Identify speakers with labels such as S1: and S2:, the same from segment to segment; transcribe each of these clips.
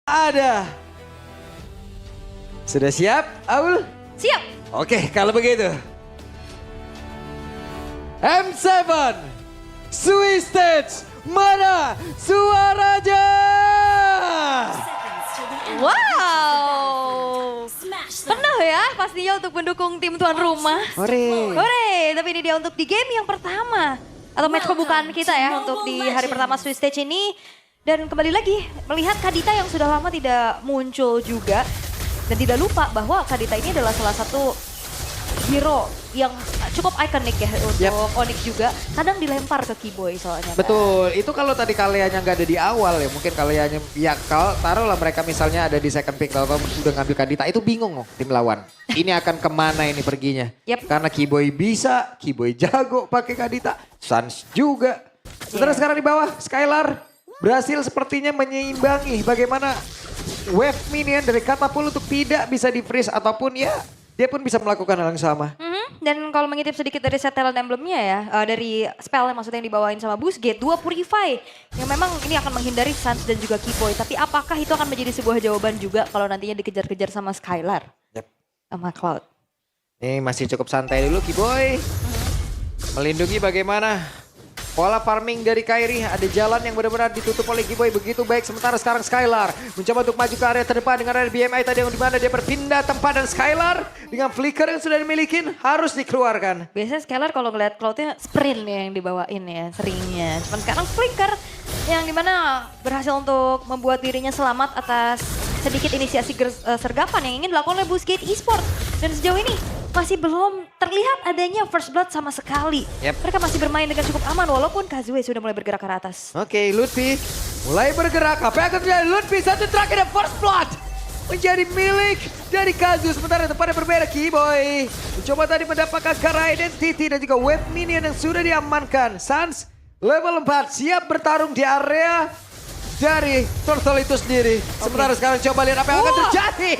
S1: ada. Sudah siap, Aul?
S2: Siap.
S1: Oke, kalau begitu. M7, Swiss Stage, mana suaranya?
S2: Wow. Penuh ya pastinya untuk mendukung tim tuan rumah.
S1: Hore.
S2: Hore, tapi ini dia untuk di game yang pertama. Atau match pembukaan kita ya untuk di hari pertama Swiss Stage ini. Dan kembali lagi melihat Kadita yang sudah lama tidak muncul juga. Dan tidak lupa bahwa Kadita ini adalah salah satu hero yang cukup ikonik ya untuk Onyx juga. Kadang dilempar ke Keyboy soalnya.
S1: Betul, itu kalau tadi kaliannya nggak ada di awal ya. Mungkin kaliannya, ya kalau taruhlah mereka misalnya ada di second pick atau udah ngambil Kadita. Itu bingung loh tim lawan. Ini akan kemana ini perginya. Karena Keyboy bisa, Keyboy jago pakai Kadita. Suns juga. Sementara sekarang di bawah, Skylar berhasil sepertinya menyeimbangi bagaimana wave minion dari Katapult untuk tidak bisa di-freeze ataupun ya dia pun bisa melakukan hal yang sama.
S2: Dan kalau mengintip sedikit dari set talent emblemnya ya, dari spell yang maksudnya yang dibawain sama Boostgate, 2 Purify. Yang memang ini akan menghindari Suns dan juga Keyboy. Tapi apakah itu akan menjadi sebuah jawaban juga kalau nantinya dikejar-kejar sama Skylar? Sama Cloud.
S1: Ini masih cukup santai dulu Keyboy. Melindungi bagaimana pola farming dari Kairi. Ada jalan yang benar-benar ditutup oleh Keyboy begitu baik. Sementara sekarang Skylar mencoba untuk maju ke area terdepan dengan area BMI tadi yang dimana dia berpindah tempat. Dan Skylar dengan flicker yang sudah dimiliki harus dikeluarkan.
S2: Biasanya Skylar kalau ngeliat Cloudnya sprint ya yang dibawain ya seringnya. Cuman sekarang flicker yang dimana berhasil untuk membuat dirinya selamat atas sedikit inisiasi sergapan yang ingin dilakukan oleh Boostgate Esports. Dan sejauh ini masih belum terlihat adanya first blood sama sekali. Mereka masih bermain dengan cukup aman walaupun Kazue sudah mulai bergerak ke atas.
S1: Oke, Lutfi mulai bergerak. Apa yang akan terjadi? Lutfi satu terakhir dan first blood menjadi milik dari Kazu. Sementara tempatnya berbeda, Keyboy mencoba tadi mendapatkan Kara Identity dan juga wave minion yang sudah diamankan. Suns level 4 siap bertarung di area dari Turtle itu sendiri. Sementara sekarang coba lihat apa yang akan terjadi.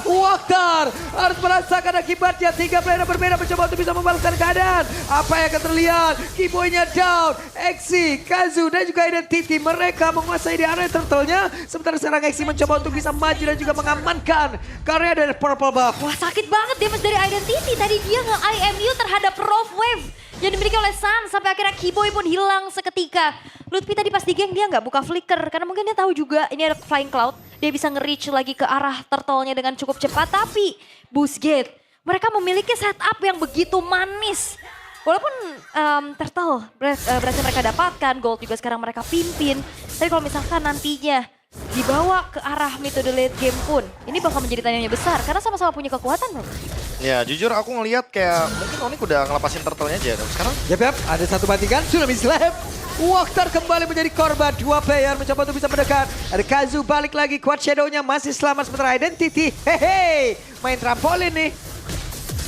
S1: Waktar harus merasakan akibatnya. 3 player berbeda mencoba untuk bisa membalaskan keadaan. Apa yang akan terlihat? Keyboy-nya down. Exi, Kazu dan juga Identity. Mereka menguasai di area turtle-nya. Sementara sekarang Exi mencoba untuk bisa maju dan juga mengamankan karya dari Purple Buff.
S2: Wah sakit banget damage dari Identity. Tadi dia nge-IMU terhadap Rough Wave yang dimiliki oleh Sun. Sampai akhirnya Keyboy pun hilang seketika. Lutfi tadi pas di geng dia nggak buka flicker. Karena mungkin dia tahu juga ini ada Flying Cloud. Dia bisa nge-reach lagi ke arah turtle-nya dengan cukup cepat. Tapi Boostgate, mereka memiliki setup yang begitu manis. Walaupun turtle berhasil mereka dapatkan, gold juga sekarang mereka pimpin. Tapi kalau misalkan nantinya dibawa ke arah metode late game pun, ini bakal menjadi tanyanya besar. Karena sama-sama punya kekuatan loh.
S3: Ya jujur aku ngelihat kayak mungkin Onyx udah ngelepasin turtle-nya aja. Sekarang
S1: Yap, ada satu bantingan, Tsunami Slap. Waktar kembali menjadi korban. 2 player mencoba untuk bisa mendekat. Ada Kazu balik lagi, Quad Shadow-nya masih selamat. Sementara Identity, hehe, main trampolin nih.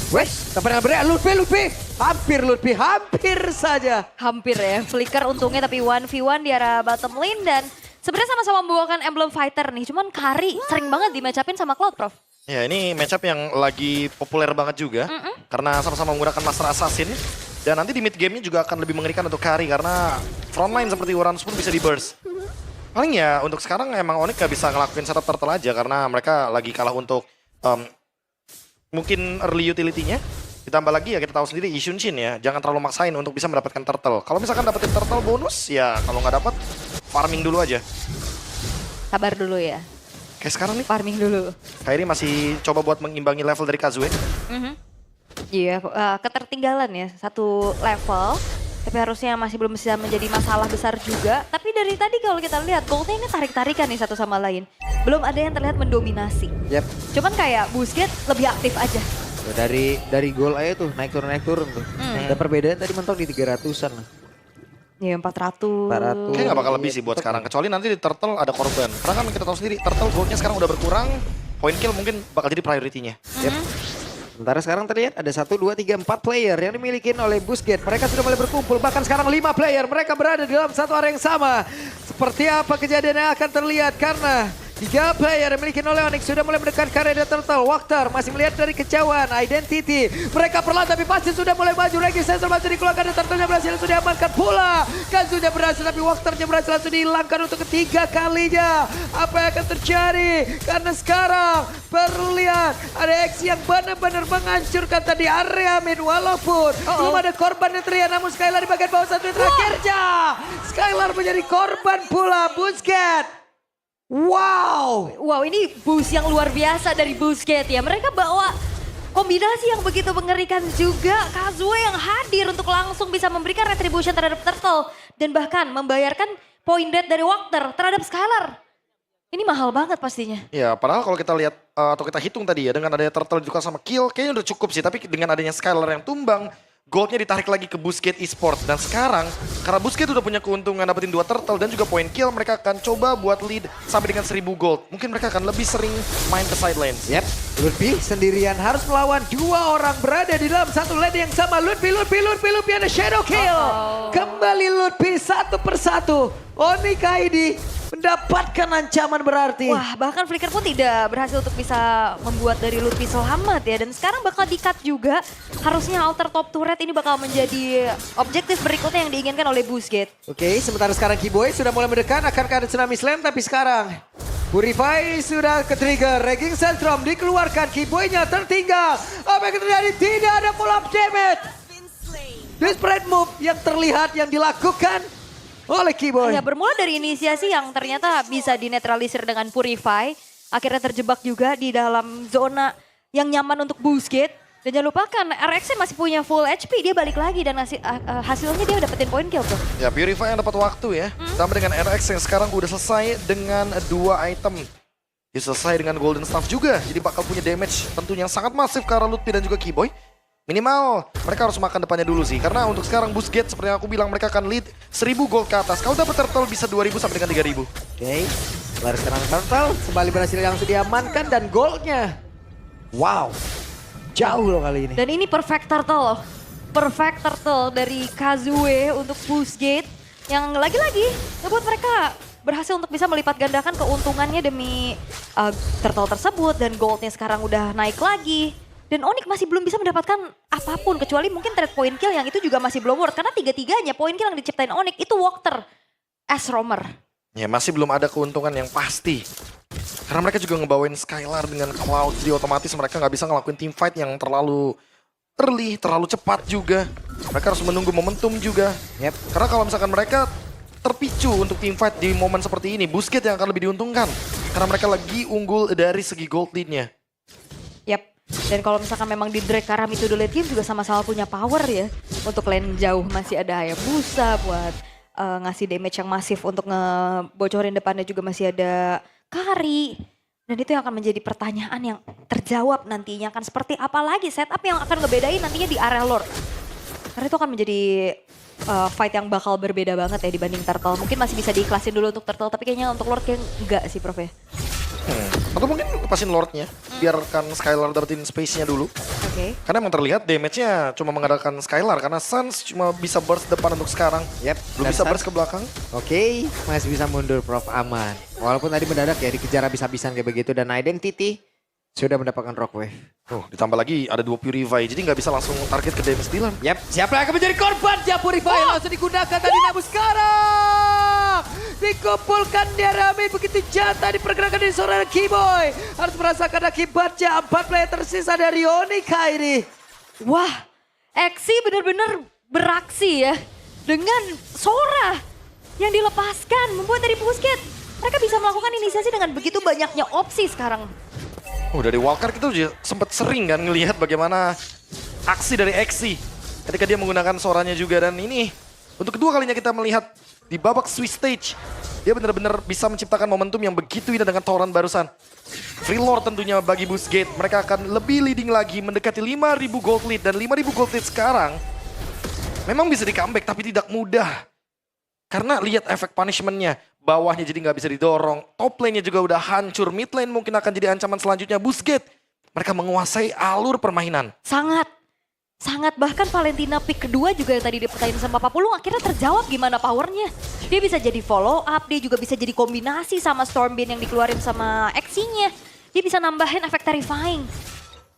S1: Wes, tempat yang berbeda, Lutfi. Hampir saja.
S2: Hampir ya, flicker untungnya tapi 1v1 di arah bottom lane. Dan sebenarnya sama-sama membawakan emblem fighter nih. Cuman Kari sering banget di-match-upin sama Cloud, Prof.
S3: ya ini matchup yang lagi populer banget juga. Karena sama-sama menggunakan Master Assassin. Dan nanti di mid game-nya juga akan lebih mengerikan untuk Kari karena frontline seperti Uranus pun bisa di burst. Paling ya untuk sekarang emang Onyx gak bisa ngelakuin setup turtle aja karena mereka lagi kalah untuk mungkin early utility-nya. Ditambah lagi ya kita tahu sendiri Ishunshin ya, jangan terlalu maksain untuk bisa mendapatkan turtle. Kalau misalkan dapetin turtle bonus ya kalau nggak dapat farming dulu aja.
S2: Sabar dulu ya.
S3: Kayak sekarang nih.
S2: Farming dulu.
S3: Kairi masih coba buat mengimbangi level dari Kazue.
S2: Iya, ketertinggalan ya, 1 level. Tapi harusnya masih belum bisa menjadi masalah besar juga. Tapi dari tadi kalau kita lihat, goldnya ini tarik-tarikan nih satu sama lain. Belum ada yang terlihat mendominasi. Cuman kayak Boostgate lebih aktif aja.
S1: Dari gol aja tuh, naik turun tuh. Ada perbedaan tadi mentok di 300-an lah.
S2: Ya 400.
S3: Kayaknya nggak bakal lebih sih buat sekarang. Kecuali nanti di turtle ada korban. Karena kan kita tahu sendiri, turtle goldnya sekarang udah berkurang. Point kill mungkin bakal jadi priority-nya.
S1: Sementara sekarang terlihat ada 1, 2, 3, 4 player yang dimiliki oleh Boostgate. Mereka sudah mulai berkumpul, bahkan sekarang 5 player. Mereka berada di dalam satu area yang sama. Seperti apa kejadian yang akan terlihat karena 3 player yang dimiliki oleh Onyx sudah mulai mendekat ke area Turtle. Waktar masih melihat dari kejauhan. Identity. Mereka perlahan tapi pasti sudah mulai maju. Regi Sensor masih dikeluarkan dan Turtle-nya berhasil sudah diamankan pula. Kazunya berhasil tapi Waktarnya berhasil langsung dihilangkan untuk ketiga kalinya. Apa yang akan terjadi? Karena sekarang terlihat ada X yang benar-benar menghancurkan tadi area mid. Walaupun belum ada korban yang terlihat. Namun Skylar di bagian bawah satu yang terakhirnya. Skylar menjadi korban pula. Busquets. Wow.
S2: Wow, ini boost yang luar biasa dari Busquets ya. Mereka bawa kombinasi yang begitu mengerikan juga. Kazue yang hadir untuk langsung bisa memberikan retribution terhadap Turtle. Dan bahkan membayarkan point dead dari Waktar terhadap Skylar. Ini mahal banget pastinya.
S3: Ya, padahal kalau kita lihat atau kita hitung tadi ya, dengan adanya Turtle juga sama kill, kayaknya udah cukup sih. Tapi dengan adanya Skylar yang tumbang, goldnya ditarik lagi ke Busquets Esports. Dan sekarang, karena Busquets udah punya keuntungan dapetin 2 turtle dan juga point kill, mereka akan coba buat lead sampai dengan 1000 gold. Mungkin mereka akan lebih sering main ke side lanes.
S1: Yep, Lutfi sendirian harus melawan 2 orang berada di dalam satu lane yang sama. Lutfi ada shadow kill. Kembali Lutfi satu persatu. Onyx ID mendapatkan ancaman berarti.
S2: Wah, bahkan Flicker pun tidak berhasil untuk bisa membuat dari Lutfi selamat ya. Dan sekarang bakal di-cut juga. Harusnya alter top turret ini bakal menjadi objektif berikutnya yang diinginkan oleh Busquets.
S1: Oke, sementara sekarang Kiboy sudah mulai mendekat. Akankah ada tsunami slam? Tapi sekarang Purify sudah ke-trigger. Raging Sandstrom dikeluarkan. Kiboy-nya tertinggal. Apa yang terjadi? Tidak ada pull up damage. Desperate move yang terlihat yang dilakukan oleh Kiboy.
S2: Ya, bermula dari inisiasi yang ternyata bisa dinetralisir dengan Purify. Akhirnya terjebak juga di dalam zona yang nyaman untuk Busquets. Dan jangan lupakan RX masih punya full HP, dia balik lagi dan hasilnya dia dapetin point kill tuh.
S3: Ya, Purify yang dapat waktu ya. Sama dengan RX yang sekarang udah selesai dengan 2 item. Dia selesai dengan Golden Staff juga. Jadi bakal punya damage tentunya yang sangat masif ke arah Lutfi dan juga Kiboy. Minimal mereka harus makan depannya dulu sih. Karena untuk sekarang Busquets seperti yang aku bilang mereka akan lead 1000 gold ke atas. Kalau dapat turtle bisa 2000 sampai dengan 3000.
S1: Oke, lari sekarang Turtle. Kembali berhasil langsung diamankan dan goldnya. Wow, jauh loh kali ini.
S2: Dan ini perfect turtle loh. Perfect turtle dari Kazue untuk Busquets. Yang lagi-lagi ngebuat mereka berhasil untuk bisa melipat gandakan keuntungannya demi turtle tersebut. Dan goldnya sekarang udah naik lagi. Dan Onyx masih belum bisa mendapatkan apapun kecuali mungkin trade point kill yang itu juga masih belum worth. Karena tiga-tiganya point kill yang diciptain Onyx itu Waktar as roamer.
S3: Ya, masih belum ada keuntungan yang pasti. Karena mereka juga ngebawain Skylar dengan Cloud. Jadi otomatis mereka nggak bisa ngelakuin team fight yang terlalu early, terlalu cepat juga. Mereka harus menunggu momentum juga.
S1: Yep.
S3: Karena kalau misalkan mereka terpicu untuk team fight di momen seperti ini, Busquets yang akan lebih diuntungkan. Karena mereka lagi unggul dari segi gold lead-nya.
S2: Yap. Dan kalau misalkan memang di drag Karam itu dulu tim juga sama-sama punya power ya. Untuk lane jauh masih ada Hayabusa buat ngasih damage yang masif untuk ngebocorin depannya juga masih ada Kari. Dan itu yang akan menjadi pertanyaan yang terjawab nantinya akan seperti apa lagi setup yang akan ngebedain nantinya di area Lord. Karena itu akan menjadi fight yang bakal berbeda banget ya dibanding Turtle. Mungkin masih bisa diiklasin dulu untuk Turtle tapi kayaknya untuk Lord kayak enggak sih Prof ya.
S3: Atau mungkin lepasin Lordnya, biarkan Skylar dapetin space-nya dulu.
S2: Oke.
S3: Karena emang terlihat damage-nya cuma mengandalkan Skylar. Karena Suns cuma bisa burst depan untuk sekarang.
S1: Yep.
S3: Belum
S1: dan
S3: bisa
S1: Suns-
S3: burst ke belakang.
S1: Oke, masih bisa mundur Prof aman. Walaupun tadi mendadak ya dikejar habis-habisan kayak begitu. Dan Identity sudah mendapatkan Rockwave.
S3: Ditambah lagi ada 2 Purify, jadi nggak bisa langsung target ke damage dealer.
S1: Yap, siapa yang akan menjadi korban? Purify langsung digunakan tadi namun sekarang dikumpulkan di Rami begitu jatah di pergerakan dari seorang Kiboy. Harus merasakan akibatnya 4 player tersisa dari Onyx ini.
S2: Wah, Exi benar-benar beraksi ya. Dengan Sora yang dilepaskan membuat dari Busquets. Mereka bisa melakukan inisiasi dengan begitu banyaknya opsi sekarang.
S3: Dari Walker kita juga sempat sering kan ngelihat bagaimana aksi dari Exi ketika dia menggunakan suaranya juga. Dan ini untuk kedua kalinya kita melihat di babak Swiss Stage. Dia benar-benar bisa menciptakan momentum yang begitu indah dengan Tauran barusan. Free Lord tentunya bagi Busquets. Mereka akan lebih leading lagi mendekati 5.000 gold lead. Dan 5.000 gold lead sekarang memang bisa di comeback tapi tidak mudah. Karena lihat efek punishment-nya. Bawahnya jadi nggak bisa didorong. Top lane-nya juga udah hancur. Mid lane mungkin akan jadi ancaman selanjutnya. Busquets. Mereka menguasai alur permainan.
S2: Sangat. sangat, bahkan Valentina pick kedua juga yang tadi dipertain sama Papulung akhirnya terjawab gimana powernya. Dia bisa jadi follow up, dia juga bisa jadi kombinasi sama Stormbeam yang dikeluarin sama X-nya. Dia bisa nambahin efek terrifying.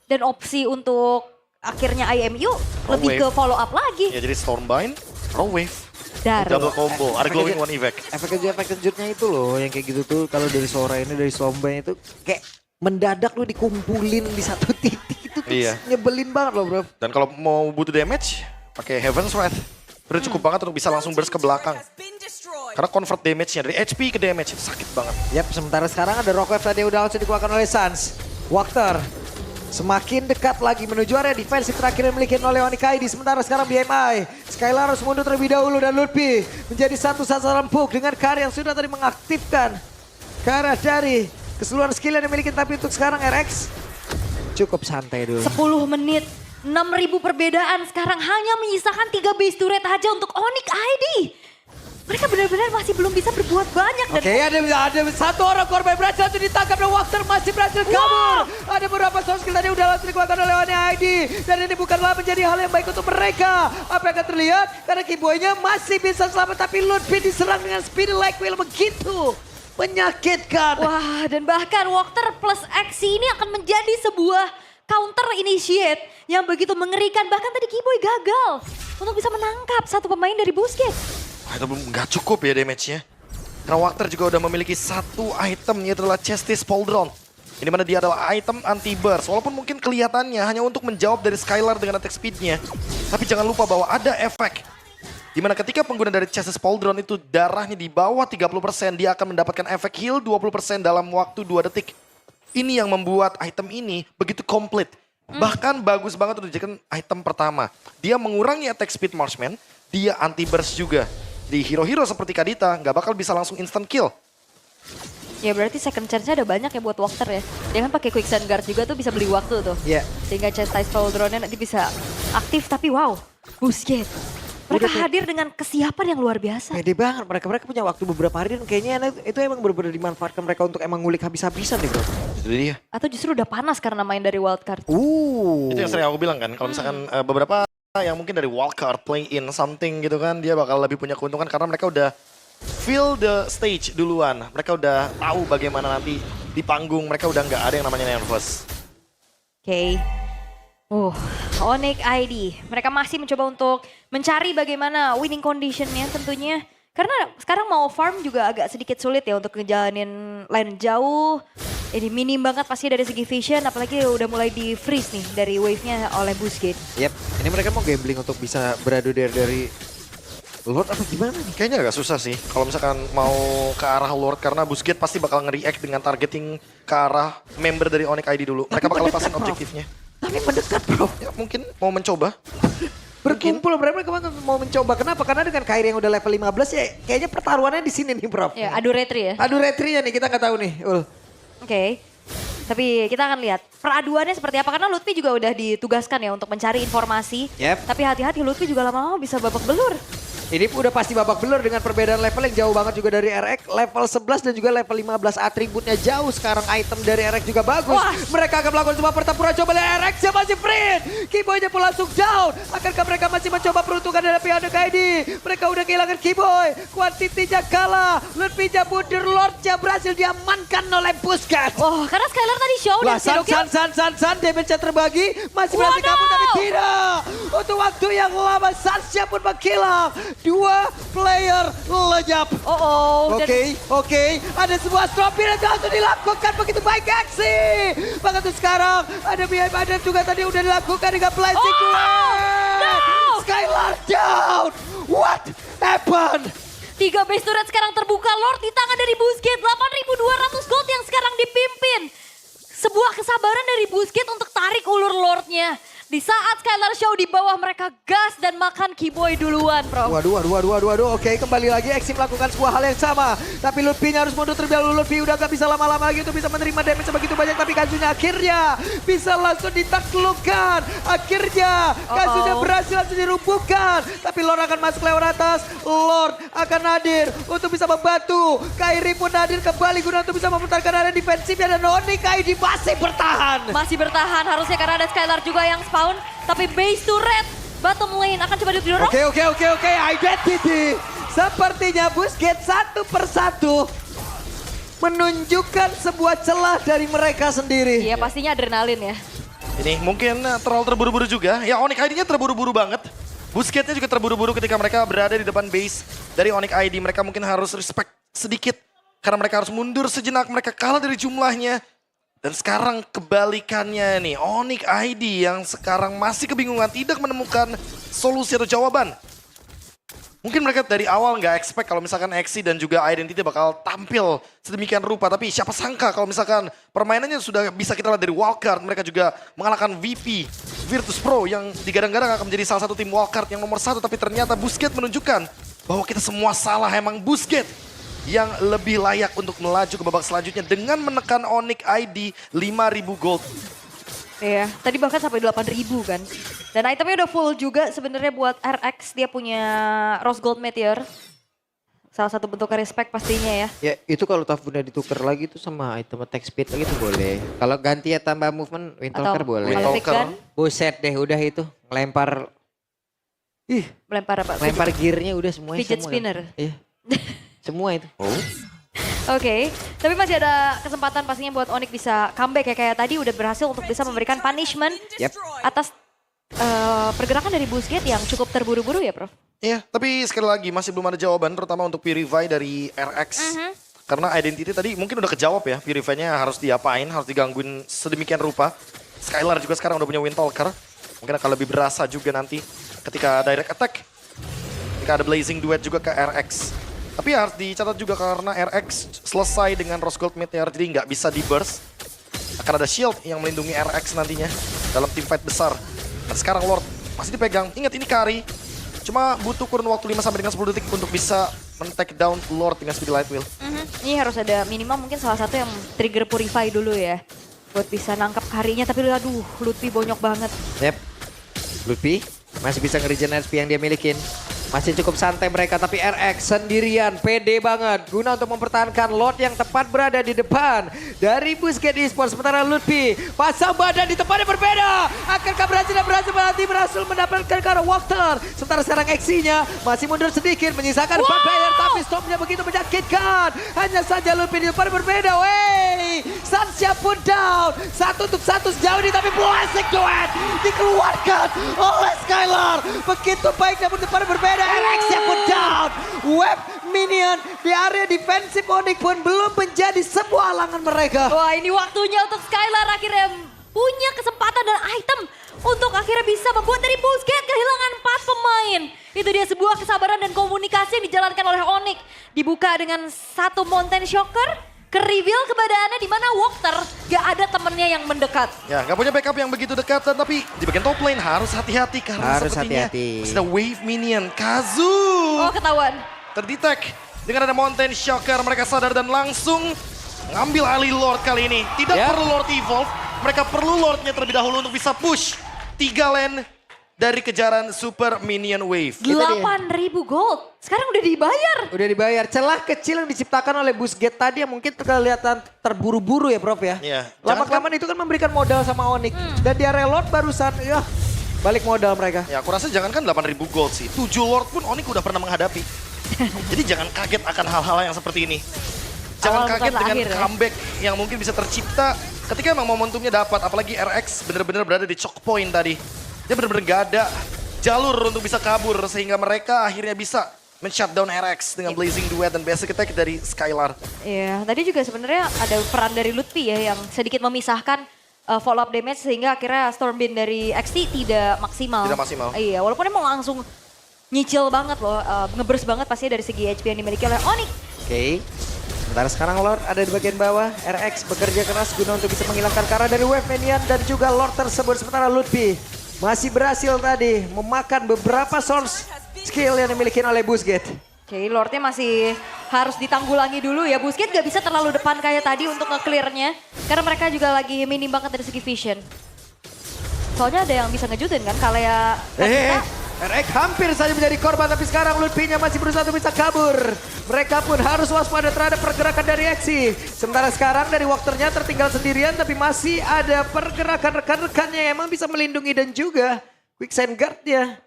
S2: Dan opsi untuk akhirnya IMU lebih ke follow up lagi.
S3: Ya jadi Stormbind, Raw Wave,
S2: Daru.
S3: double combo, ada glowing one effect.
S1: Efek kejutnya itu loh yang kayak gitu tuh kalau dari Sora ini dari Stormbind itu kayak mendadak lu dikumpulin di satu titik itu tuh
S3: Iya.
S1: nyebelin banget loh bro.
S3: Dan kalau mau butuh damage, pakai Heaven's Wrath. Udah cukup banget untuk bisa langsung burst ke belakang. Karena convert damage-nya dari HP ke damage itu sakit banget.
S1: Yap, sementara sekarang ada Rockwave tadi udah langsung dikeluarkan oleh Sans. Wakter semakin dekat lagi menuju area defensif terakhir yang dimiliki oleh Onikaidi. Sementara sekarang BMI. Skylar harus mundur terlebih dahulu dan Lutfi menjadi satu sasaran empuk dengan Kari yang sudah tadi mengaktifkan ke arah dari keseluruhan skill yang dimiliki. Tapi untuk sekarang RX cukup santai dulu.
S2: 10 menit, 6.000 perbedaan. Sekarang hanya menyisakan 3 base turret aja untuk Onyx ID. Mereka benar-benar masih belum bisa berbuat banyak. Dan
S1: Oke, ada satu orang korban berhasil langsung ditangkap dan Wakter masih berhasil kabur. Ada beberapa soft skill tadi udah langsung dikeluarkan oleh Onyx ID. Dan ini bukanlah menjadi hal yang baik untuk mereka. Apa yang akan terlihat? Karena Kiboy-nya masih bisa selamat tapi Lutfi diserang dengan speedy like wheel begitu menyakitkan.
S2: wah, dan bahkan Walker plus X ini akan menjadi sebuah counter initiate yang begitu mengerikan. Bahkan tadi Kiboy gagal untuk bisa menangkap satu pemain dari Busquets.
S3: Itu nggak cukup ya damage-nya. Karena Wakter juga udah memiliki satu item, yaitu adalah Chestis Pauldron. Ini mana dia adalah item anti-burst. Walaupun mungkin kelihatannya hanya untuk menjawab dari Skylar dengan attack speed-nya. Tapi jangan lupa bahwa ada efek. Dimana ketika pengguna dari Chestis Pauldron itu darahnya di bawah 30%, dia akan mendapatkan efek heal 20% dalam waktu 2 detik. Ini yang membuat item ini begitu komplit. Bahkan bagus banget untuk dijadikan item pertama. Dia mengurangi attack speed marksman, dia anti-burst juga. Di hero-hero seperti Kadita nggak bakal bisa langsung instant kill.
S2: Ya berarti second chance-nya ada banyak ya buat Walker ya. Dia kan pakai quicksand guard juga tuh bisa beli waktu tuh.
S1: Iya.
S2: Sehingga chastise drone-nya nanti bisa aktif. Tapi wow, Busquets. Mereka
S1: Udah,
S2: hadir dengan kesiapan yang luar biasa.
S1: Pede banget mereka punya waktu beberapa hari dan kayaknya itu emang benar-benar dimanfaatkan mereka untuk emang ngulik habis-habisan nih bro.
S3: Itu dia.
S2: Atau justru udah panas karena main dari wildcard.
S3: Itu yang sering aku bilang kan, kalau misalkan beberapa yang mungkin dari wildcard play in something gitu kan, dia bakal lebih punya keuntungan karena mereka udah feel the stage duluan. Mereka udah tahu bagaimana nanti di panggung, mereka udah nggak ada yang namanya nervous.
S2: Oke. Onyx ID. Mereka masih mencoba untuk mencari bagaimana winning conditionnya tentunya. Karena sekarang mau farm juga agak sedikit sulit ya untuk ngejalanin lane jauh. Ini minim banget pasti dari segi vision, apalagi udah mulai di freeze nih dari wave-nya oleh Busquets.
S1: Yep, ini mereka mau gambling untuk bisa beradu dari Lord apa gimana nih?
S3: Kayaknya agak susah sih kalau misalkan mau ke arah Lord karena Busquets pasti bakal nge-react dengan targeting ke arah member dari Onyx ID dulu. Mereka bakal lepasin objektifnya.
S1: Tapi mendekat bro.
S3: Ya mungkin mau mencoba.
S1: Berkumpul mereka mau mencoba. Kenapa? Karena dengan Kairi yang udah level 15 ya kayaknya pertaruhannya di sini nih bro.
S2: Ya, adu retri ya.
S1: Adu retrinya nih kita nggak tahu nih.
S2: Oke. Tapi kita akan lihat peraduannya seperti apa. Karena Lutfi juga udah ditugaskan ya untuk mencari informasi.
S1: Yep.
S2: Tapi hati-hati Lutfi juga lama-lama bisa babak belur.
S1: Ini udah pasti babak belur dengan perbedaan level yang jauh banget juga dari RX. Level 11 dan juga level 15 atributnya jauh. Sekarang item dari RX juga bagus.
S2: Wah.
S1: Mereka akan melakukan sebuah pertempuran coba dari RX yang masih free. Kiboy-nya pun langsung down. Akankah mereka masih mencoba peruntungan dari pihak KD? Mereka udah kehilangan Kiboy. Kuantitinya kalah. Lutfi-nya mundur. Lord-nya berhasil diamankan oleh Busquets.
S2: Karena Skylar tadi show
S1: Lah,
S2: dan Zero Kill.
S1: San, damage-nya terbagi. Masih berhasil kabur tapi tidak. Untuk waktu yang lama, Sansnya pun menghilang. 2 player lenyap.
S2: Dan
S1: Oke. Ada sebuah stropir yang langsung dilakukan begitu baik aksi. Bahkan tuh sekarang ada behind dan juga tadi udah dilakukan dengan blessing Skylar down. What happened?
S2: 3 base turret sekarang terbuka. Lord di tangan dari Busquets. 8.200 gold yang sekarang dipimpin. Sebuah kesabaran dari Busquets untuk tarik ulur Lordnya. Di saat Skylar Show di bawah mereka gas dan makan Kiboy duluan, bro.
S1: Waduh. Oke, kembali lagi Exim melakukan sebuah hal yang sama. Tapi Lutfi-nya harus mundur terlebih dahulu. Lutfi udah gak bisa lama-lama lagi untuk bisa menerima damage sebegitu banyak. Tapi Kazunya akhirnya bisa langsung ditaklukkan. Akhirnya Kazunya berhasil langsung dirumpuhkan. Tapi Lord akan masuk lewat atas. Lord akan hadir untuk bisa membantu. Kairi pun hadir kembali guna untuk bisa mempertahankan area defensifnya. Dan Onyx ID masih bertahan.
S2: Masih bertahan harusnya karena ada Skylar juga yang spawn. Tapi base to red, bottom lane akan coba didorong.
S1: Oke, Identity. Sepertinya Busquets satu persatu menunjukkan sebuah celah dari mereka sendiri.
S2: Iya pastinya adrenalin ya.
S3: Ini mungkin terlalu terburu-buru juga. Ya Onyx ID-nya terburu-buru banget. Busquets-nya juga terburu-buru ketika mereka berada di depan base dari Onyx ID. Mereka mungkin harus respect sedikit. Karena mereka harus mundur sejenak. Mereka kalah dari jumlahnya. Dan sekarang kebalikannya nih. Onyx ID yang sekarang masih kebingungan. Tidak menemukan solusi atau jawaban. Mungkin mereka dari awal nggak expect kalau misalkan Exi dan juga Identity bakal tampil sedemikian rupa. Tapi siapa sangka kalau misalkan permainannya sudah bisa kita lihat dari wildcard. Mereka juga mengalahkan VP, Virtus Pro yang digadang-gadang akan menjadi salah satu tim wildcard yang nomor 1. Tapi ternyata Busquets menunjukkan bahwa kita semua salah. Emang Busquets yang lebih layak untuk melaju ke babak selanjutnya dengan menekan Onyx ID 5.000 gold.
S2: Iya, tadi bahkan sampai 8.000 kan. Dan itemnya udah full juga sebenarnya buat RX. Dia punya Rose Gold Meteor. Salah satu bentuk respect pastinya ya.
S1: Ya itu kalau Tafuna ditukar lagi tuh sama item attack speed lagi tuh boleh. Kalau ganti ya tambah movement Windtalker boleh.
S2: kalau pick gun,
S1: Buset deh udah itu ngelempar. Ih,
S2: melempar apa?
S1: lempar gearnya udah semuanya.
S2: Fidget
S1: semua.
S2: spinner.
S1: Iya. Semua itu.
S2: Oke, tapi masih ada kesempatan pastinya buat Onyx bisa comeback ya. Kayak tadi udah berhasil untuk bisa memberikan punishment atas pergerakan dari Busquets yang cukup terburu-buru ya Prof.
S3: Iya, tapi sekali lagi masih belum ada jawaban terutama untuk Purify dari RX. Karena Identity tadi mungkin udah kejawab ya. Purify-nya harus diapain, harus digangguin sedemikian rupa. Skylar juga sekarang udah punya Windtalker. Mungkin akan lebih berasa juga nanti ketika direct attack. Ketika ada Blazing Duet juga ke RX. Tapi harus dicatat juga karena RX selesai dengan Rose Gold Meteor jadi nggak bisa di burst. Akan ada shield yang melindungi RX nantinya dalam team fight besar. Dan sekarang Lord masih dipegang. Ingat ini carry. Cuma butuh kurun waktu 5 sampai dengan 10 detik untuk bisa men-take down Lord dengan speed light wheel.
S2: Ini harus ada minimal mungkin salah satu yang trigger Purify dulu ya. Buat bisa nangkap carry-nya tapi aduh Lutfi bonyok banget.
S1: Yep. Lutfi masih bisa nge-regen HP yang dia milikin. Masih cukup santai mereka, tapi RX sendirian, pede banget. Guna untuk mempertahankan Lord yang tepat berada di depan. Dari Busquets Esports, sementara Lutfi pasang badan di tempat yang berbeda. Akankah berhasil mendapatkan ke arah Walter. Sementara sekarang Exi-nya masih mundur sedikit, menyisakan 4 player. Tapi stopnya begitu menyakitkan. Hanya saja Lutfi di depan yang berbeda. Wey, Sansya pun down. 1 untuk 1 sejauh ini, tapi Blazing Duet dikeluarkan oleh Skylar. Begitu baik namun depan yang berbeda. RX-nya pun down. Web minion di area defensif Onyx pun belum menjadi sebuah halangan mereka.
S2: Wah ini waktunya untuk Skylar akhirnya punya kesempatan dan item untuk akhirnya bisa membuat dari Busquets kehilangan 4 pemain. Itu dia sebuah kesabaran dan komunikasi yang dijalankan oleh Onyx. Dibuka dengan satu Mountain Shocker. Ke-reveal keberadaannya di mana Walker gak ada temennya yang mendekat.
S3: Ya, gak punya backup yang begitu dekat, tapi di bagian top lane harus hati-hati karena
S1: Harus
S3: sepertinya
S1: hati-hati.
S3: masih ada wave minion. Kazu
S2: Oh ketahuan.
S3: terdetek dengan ada Mountain Shocker. Mereka sadar dan langsung ngambil alih Lord kali ini. Tidak
S1: Ya.
S3: perlu Lord evolve, mereka perlu Lordnya terlebih dahulu untuk bisa push 3 lane dari kejaran Super Minion Wave.
S2: 8.000 gold. Sekarang udah dibayar.
S1: Udah dibayar. Celah kecil yang diciptakan oleh Busquets tadi yang mungkin kelihatan terburu-buru ya Prof ya.
S3: Iya.
S1: Lama-kelamaan itu kan memberikan modal sama Onyx. Dan di area Lord barusan ya balik modal mereka.
S3: Ya aku rasa jangankan 8.000 gold sih, 7 Lord pun Onyx udah pernah menghadapi. Jadi jangan kaget akan hal-hal yang seperti ini. Jangan
S2: Awal
S3: kaget
S2: bukan
S3: dengan
S2: akhir ya.
S3: comeback yang mungkin bisa tercipta ketika emang momentumnya dapat. Apalagi RX benar-benar berada di choke point tadi. Dia benar-benar gak ada jalur untuk bisa kabur sehingga mereka akhirnya bisa men-shutdown RX dengan Blazing Duet dan basic attack dari Skylar.
S2: Iya, tadi juga sebenarnya ada peran dari Lutfi ya yang sedikit memisahkan follow up damage sehingga akhirnya Stormwind dari XT tidak maksimal.
S3: Tidak maksimal.
S2: Iya, walaupun emang langsung nyicil banget loh, ngeburst banget pastinya dari segi HP yang dimiliki oleh Onyx.
S1: Oke. Sementara sekarang Lord ada di bagian bawah. RX bekerja keras guna untuk bisa menghilangkan Kara dari wave minion dan juga Lord tersebut. Sementara Lutfi masih berhasil tadi memakan beberapa source skill yang dimiliki oleh Busquets.
S2: Oke, Lordnya masih harus ditanggulangi dulu ya. Busquets gak bisa terlalu depan kayak tadi untuk nge-clearnya. Karena mereka juga lagi minim banget dari segi vision. Soalnya ada yang bisa ngejutin kan, kalau ya...
S1: RX hampir saja menjadi korban tapi sekarang Lutfi-nya masih berusaha untuk bisa kabur. Mereka pun harus waspada terhadap pergerakan dari Exi. Sementara sekarang dari Walker-nya tertinggal sendirian tapi masih ada pergerakan rekan-rekannya yang emang bisa melindungi dan juga Quicksand guard-nya.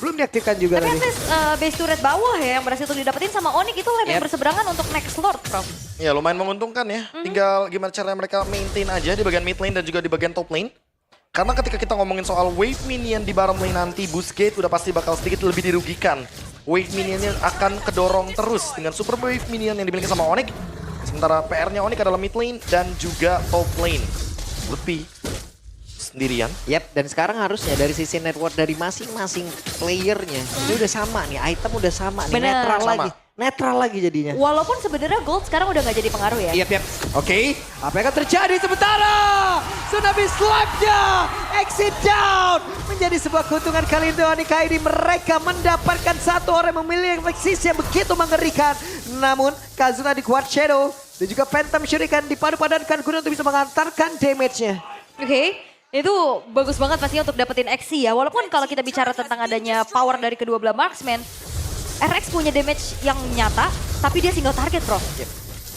S1: Belum diaktifkan juga
S2: Tapi
S1: tadi.
S2: at least base turret bawah ya yang berhasil tuh didapetin sama Onyx itu lane yang berseberangan untuk next Lord, Prof.
S3: Ya lumayan menguntungkan ya. Tinggal gimana caranya mereka maintain aja di bagian mid lane dan juga di bagian top lane. Karena ketika kita ngomongin soal wave minion di bottom lane nanti, Boost Gate udah pasti bakal sedikit lebih dirugikan. Wave minionnya akan kedorong terus dengan super wave minion yang dimiliki sama Onyx. Sementara PR-nya Onyx adalah mid lane dan juga top lane. Lebih sendirian.
S1: Yap, dan sekarang harusnya dari sisi network dari masing-masing playernya ini udah sama nih, item udah sama nih,
S2: Bener.
S1: netral
S3: Sama.
S1: lagi. Netral lagi jadinya.
S2: Walaupun sebenarnya gold sekarang udah nggak jadi pengaruh ya.
S1: Yap. Oke, apa yang akan terjadi sementara? Tsunami slap-nya, exit down. Menjadi sebuah keuntungan kali ini Onyx ID. Mereka mendapatkan satu orang yang memiliki eksis yang begitu mengerikan. Namun, Kazuna di Quad Shadow dan juga Phantom Shuriken dipadu-padankan guna untuk bisa mengantarkan damage-nya.
S2: Oke, itu bagus banget pastinya untuk dapetin XC ya. Walaupun kalau kita bicara tentang adanya power dari kedua belah marksman, RX punya damage yang nyata, tapi dia single target, Bro.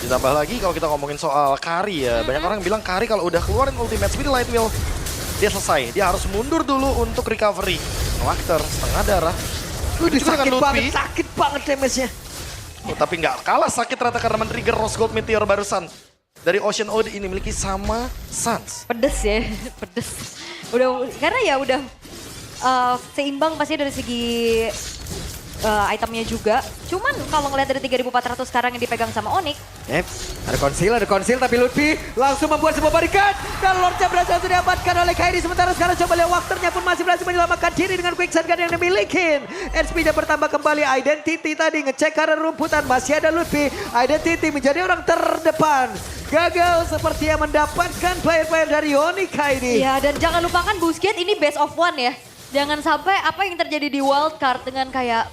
S3: Ditambah lagi kalau kita ngomongin soal Kari ya. Banyak orang bilang Kari kalau udah keluarin ultimate speed light wheel, dia selesai. Dia harus mundur dulu untuk recovery. Nocturne setengah darah. Begitu juga dengan Lutfi.
S1: Sakit banget damage-nya.
S3: Oh, tapi nggak kalah sakit ternyata karena men-trigger Rose Gold Meteor barusan. Dari Ocean Ode ini miliki sama Suns.
S2: Pedes ya, pedes. Udah, karena ya udah seimbang pasti dari segi itemnya juga. Cuman kalau ngeliat dari 3.400 sekarang yang dipegang sama Onyx.
S1: Ada konsil tapi Lutfi langsung membuat sebuah barikat. Dan Lordnya berhasil diamankan oleh Kairi. Sementara sekarang coba lihat Wakternya pun masih berhasil menyelamatkan diri dengan Quicksand Gun yang dimiliki. Speed-nya bertambah kembali. Identity tadi ngecek karena rumputan. Masih ada Lutfi. Identity menjadi orang terdepan. Gagal sepertinya mendapatkan player-player dari Onyx ID.
S2: Iya, dan jangan lupakan Boost Gate ini best of one ya. Jangan sampai apa yang terjadi di wildcard dengan kayak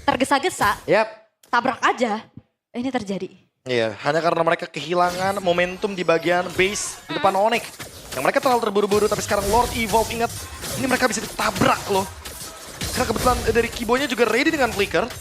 S2: tergesa-gesa, tabrak aja. Ini terjadi.
S3: Iya, hanya karena mereka kehilangan momentum di bagian base di depan Onyx. Yang mereka terlalu terburu-buru, tapi sekarang Lord Evolve, ingat, ini mereka bisa ditabrak loh. Karena kebetulan dari Kibonya juga ready dengan flicker.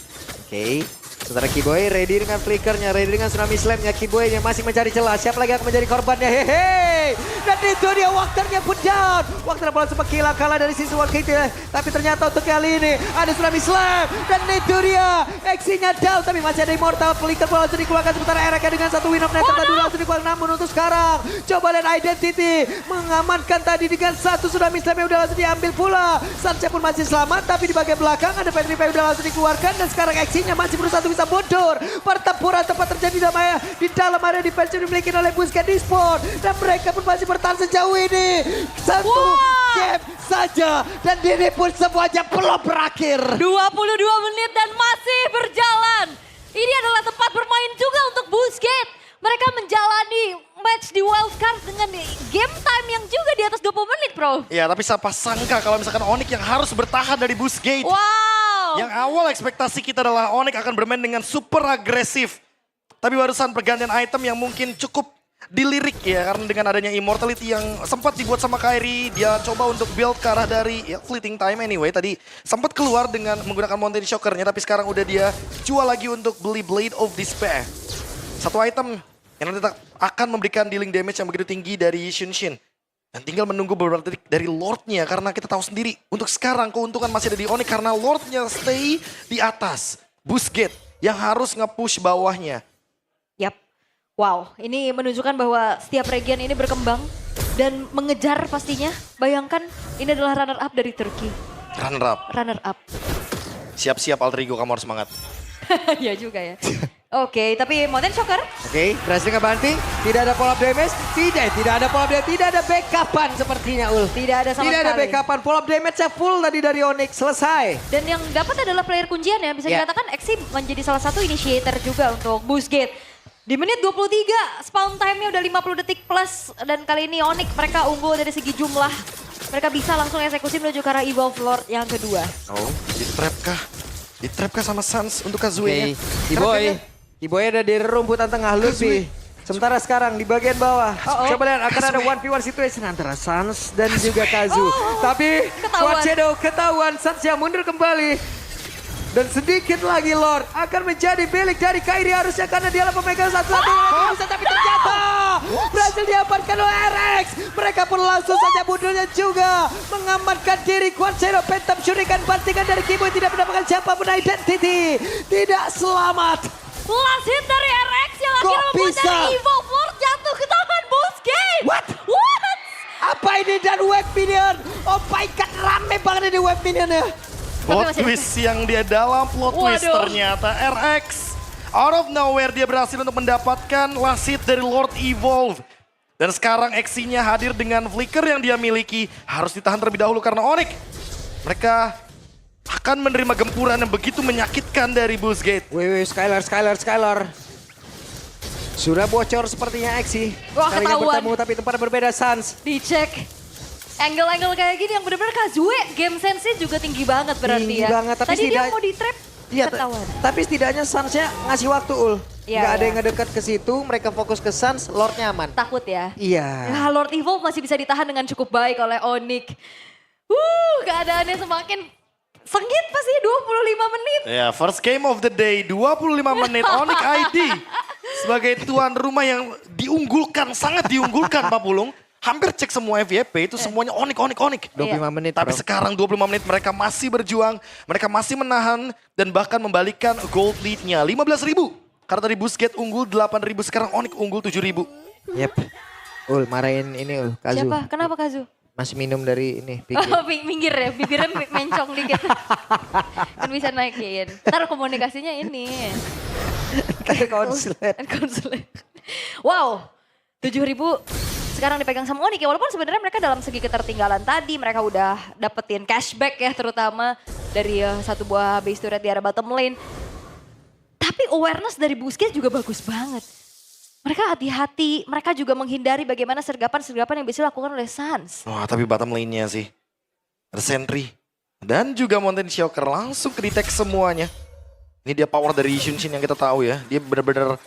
S1: Oke. Sementara Kiboy ready dengan flickernya, ready dengan tsunami slam-nya. Kiboy yang masih mencari celah. Siapa lagi akan menjadi korbannya? Hehe. Dan itu dia Wakternya pun down. Wakter bola sempat kalah dari sisi Wakter. Tapi ternyata untuk kali ini ada tsunami slam. Dan itu dia. Eksinya down. Tapi masih ada immortal. Flicker bola langsung dikeluarkan. Sementara Erika dengan satu win of net. Tadi langsung dikeluarkan. Namun untuk sekarang. Coba lihat Identity. Mengamankan tadi dengan satu tsunami slam yang udah langsung diambil pula. Sanche pun masih selamat. Tapi di bagian belakang ada Petrified udah langsung dikeluarkan. Dan sekarang eksinya masih berusaha bisa mundur. Pertempuran tempat terjadi di dalam area defense yang dimiliki oleh Busquets Esport. Dan mereka pun masih bertahan sejauh ini. Satu game saja. Dan ini pun semuanya belum berakhir.
S2: 22 menit dan masih berjalan. Ini adalah tempat bermain juga untuk Busquets. Mereka menjalani match di wildcard dengan game time yang juga di atas 20 menit, Bro.
S3: Ya, tapi siapa sangka kalau misalkan Onyx yang harus bertahan dari Boost Gate.
S2: Wow.
S3: Yang awal ekspektasi kita adalah Onyx akan bermain dengan super agresif. Tapi barusan pergantian item yang mungkin cukup dilirik ya. Karena dengan adanya immortality yang sempat dibuat sama Kairi. Dia coba untuk build ke arah dari ya, fleeting time anyway. Tadi sempat keluar dengan menggunakan Mountain Shockernya. Tapi sekarang udah dia jual lagi untuk beli Blade of Despair. Satu item yang nanti akan memberikan dealing damage yang begitu tinggi dari Shunshin. Dan tinggal menunggu beberapa detik dari Lordnya karena kita tahu sendiri untuk sekarang keuntungan masih ada di Onyx karena Lordnya stay di atas. Boost Gate yang harus nge-push bawahnya.
S2: Yap. Wow, ini menunjukkan bahwa setiap region ini berkembang dan mengejar pastinya. Bayangkan ini adalah runner up dari Turki.
S3: Runner up.
S2: Runner up.
S3: Siap-siap Alter Ego, kamu harus semangat.
S2: Ya juga ya. Oke, tapi Mountain Shocker.
S1: Oke, berhasil ngebanting. Tidak ada follow up damage. Tidak ada follow up damage. Tidak ada backupan sepertinya Ul.
S2: Tidak ada sama
S1: Tidak ada
S2: sekali.
S1: backupan. Follow up damage-nya full tadi dari Onyx. Selesai.
S2: Dan yang dapat adalah player kuncian ya. Bisa dikatakan Exi menjadi salah satu initiator juga untuk Boost Gate. Di menit 23, spawn time-nya udah 50 detik plus. Dan kali ini Onyx mereka unggul dari segi jumlah. Mereka bisa langsung eksekusi menuju ke arah Evolve Lord yang kedua.
S3: Oh, di-trap kah? Di-trap kah sama Suns untuk Kazuya-nya?
S1: Kiboy ada di rumputan tengah Lutfi. Sementara sekarang di bagian bawah. Coba lihat akan ada 1v1 situation antara Suns dan juga Kazu. Tapi
S2: ketahuan.
S1: Quad Shadow ketahuan. Suns yang mundur kembali. Dan sedikit lagi Lord akan menjadi milik dari Kairi harusnya karena dia pemegang satu-satu. Bisa tapi ternyata berhasil berhasil diamankan oleh RX. Mereka pun langsung saja mundurnya juga. Mengamankan diri Quad Zero. Phantom Shuriken bantingan dari Kiboy tidak mendapatkan siapapun identity. Tidak selamat.
S2: Last hit dari RX yang
S1: Kok
S2: akhirnya membuat
S1: bisa?
S2: dari Evil Force jatuh ke tangan Busquets.
S1: What?
S2: What?
S1: Apa ini dan web minion? Oh my god, rame banget ini web minionnya.
S3: Plot
S2: masih-
S3: twist yang dia dalam plot twist
S2: Waduh.
S3: ternyata RX. Out of nowhere dia berhasil untuk mendapatkan last hit dari Lord Evolve. Dan sekarang Exinya hadir dengan flicker yang dia miliki. Harus ditahan terlebih dahulu karena Onyx. Mereka akan menerima gempuran yang begitu menyakitkan dari Busquets.
S1: Wih, Skylar. Sudah bocor sepertinya Exi.
S2: Wah,
S1: Kalinya
S2: ketahuan.
S1: bertemu tapi tempat berbeda Sans.
S2: Dicek. Angle-angle kayak gini yang benar-benar Kazue. Game sense-nya juga tinggi banget berarti
S1: Tinggi
S2: ya.
S1: banget, tapi
S2: Tadi dia
S1: tidak-
S2: mau di-trap,
S1: Iya,
S2: ketahuan.
S1: tapi setidaknya Sansnya ngasih waktu Ul.
S2: Iya,
S1: Nggak ada
S2: iya.
S1: yang ngedekat ke situ, mereka fokus ke Sans, Lordnya aman.
S2: Takut ya.
S1: Iya.
S2: Ya, Lord Evil masih bisa ditahan dengan cukup baik oleh Onyx. Keadaannya semakin sengit pasti 25 menit.
S3: Ya, first game of the day, 25 menit Onyx ID. Sebagai tuan rumah yang diunggulkan, sangat diunggulkan Pak Pulung. Hampir cek semua FYP itu semuanya Onyx.
S1: 25 menit,
S3: Tapi
S1: bro.
S3: sekarang 25 menit mereka masih berjuang, mereka masih menahan dan bahkan membalikan gold lead-nya 15.000. Karena tadi Busquets unggul 8.000, sekarang Onyx unggul 7.000.
S1: Yep. Ul, marahin ini Ul, Kazu.
S2: Siapa? Kenapa Kazu?
S1: Masih minum dari ini, pikir.
S2: Oh, minggir ya, bibirnya mencong dikit. Kan bisa naikin. Ntar komunikasinya ini.
S1: Kayak konslet.
S2: Konsulen. Wow, 7.000 sekarang dipegang sama Onyx ya. Walaupun sebenarnya mereka dalam segi ketertinggalan tadi, mereka udah dapetin cashback ya terutama dari satu buah base turret di area bottom lane. Tapi awareness dari Busquets juga bagus banget. Mereka hati-hati, mereka juga menghindari bagaimana sergapan-sergapan yang bisa dilakukan oleh Sans.
S3: Wah, tapi bottom lane-nya sih. Ada Sentry. Dan juga Mountain Shocker langsung ke-detect semuanya. Ini dia power dari Xunshin yang kita tahu ya. Dia benar-benar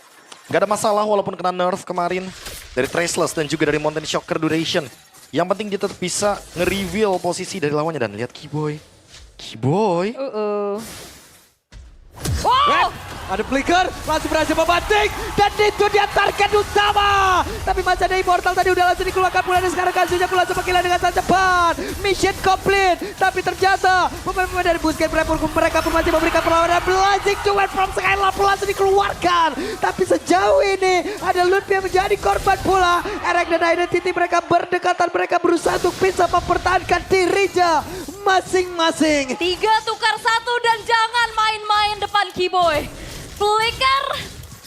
S3: gak ada masalah walaupun kena nerf kemarin. Dari Traceless dan juga dari Mountain Shocker Duration. Yang penting dia tetap bisa nge-reveal posisi dari lawannya. Dan lihat Kiboy.
S2: Wow!
S1: Ada flicker, langsung berhasil membanting. Dan itu dia target utama. Tapi masih ada Immortal tadi udah langsung dikeluarkan pula. Dan sekarang Kazunya pula langsung menggila dengan sangat cepat. Mission complete. Tapi ternyata pemain-pemain dari Busquets mereka pun masih memberikan perlawanan. Blazing Duet from Skylar pun langsung dikeluarkan. Tapi sejauh ini ada Ludwig yang menjadi korban pula. RX dan Identity mereka berdekatan. Mereka berusaha untuk bisa mempertahankan dirinya masing-masing.
S2: 3 tukar 1 dan jangan main-main depan Kiboy. Flicker,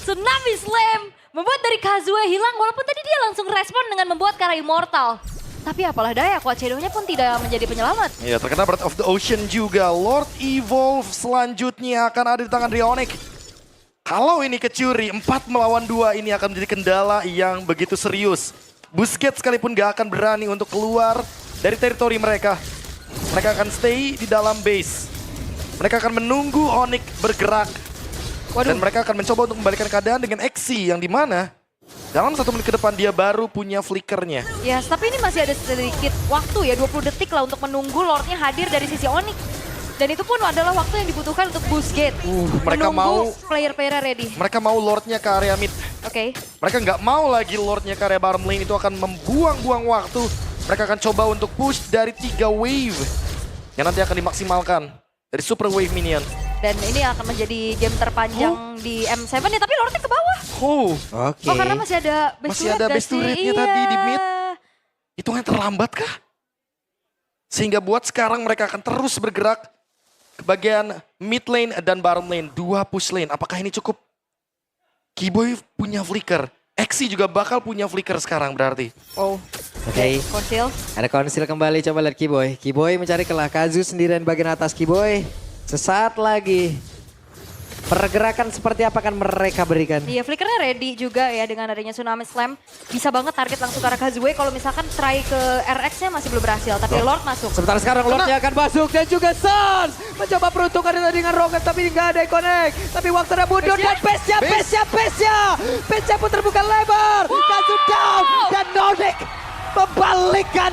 S2: Tsunami Slam, membuat dari Kazue hilang walaupun tadi dia langsung respon dengan membuat Kara Immortal. Tapi apalah daya, Quad Shadow-nya pun tidak menjadi penyelamat.
S3: Ya, terkena Breath of the Ocean juga. Lord Evolve selanjutnya akan ada di tangan dari Onyx. Kalau ini kecuri, 4 melawan 2 ini akan menjadi kendala yang begitu serius. Busquets sekalipun gak akan berani untuk keluar dari teritori mereka. Mereka akan stay di dalam base. Mereka akan menunggu Onyx bergerak. Dan mereka akan mencoba untuk membalikan keadaan dengan Exi yang dimana dalam 1 menit ke depan dia baru punya flickernya.
S2: Ya, tapi ini masih ada sedikit waktu ya, 20 detik lah untuk menunggu Lordnya hadir dari sisi Onyx. Dan itu pun adalah waktu yang dibutuhkan untuk Busquets.
S3: Mereka
S2: menunggu
S3: mau
S2: player-player ready.
S3: mereka mau Lordnya ke area mid.
S2: Oke.
S3: Mereka nggak mau lagi Lordnya ke area bottom lane, itu akan membuang-buang waktu. Mereka akan coba untuk push dari 3 wave yang nanti akan dimaksimalkan dari super wave minion.
S2: Dan ini akan menjadi game terpanjang di M7 ya, tapi Lordnya ke bawah.
S1: Oke.
S2: Oh, karena masih ada base
S3: Masih
S2: turret
S3: ada
S2: gak
S3: base
S2: sih?
S3: turretnya tadi di mid. Hitungannya terlambat kah? Sehingga buat sekarang mereka akan terus bergerak ke bagian mid lane dan bottom lane. 2 push lane, apakah ini cukup? Kiboy punya flicker. Exi juga bakal punya flicker sekarang berarti.
S2: Oh,
S1: Oke.
S2: konsil.
S1: Ada konsil kembali, coba lihat Kiboy. Kiboy mencari kelah, Kazu sendirian bagian atas Kiboy. Sesaat lagi. Pergerakan seperti apa akan mereka berikan?
S2: Iya, flickernya ready juga ya dengan adanya Tsunami Slam. Bisa banget target langsung ke arah Kazue. Kalau misalkan try ke RX-nya masih belum berhasil, tapi Lord masuk.
S1: Sebentar sekarang Lordnya akan masuk dan juga Sans mencoba peruntungan dengan Rocket tapi nggak ada yang connect. Tapi waktu ada mundur dan Pace-nya pun terbuka lebar. Kazu down dan Nordic membalikkan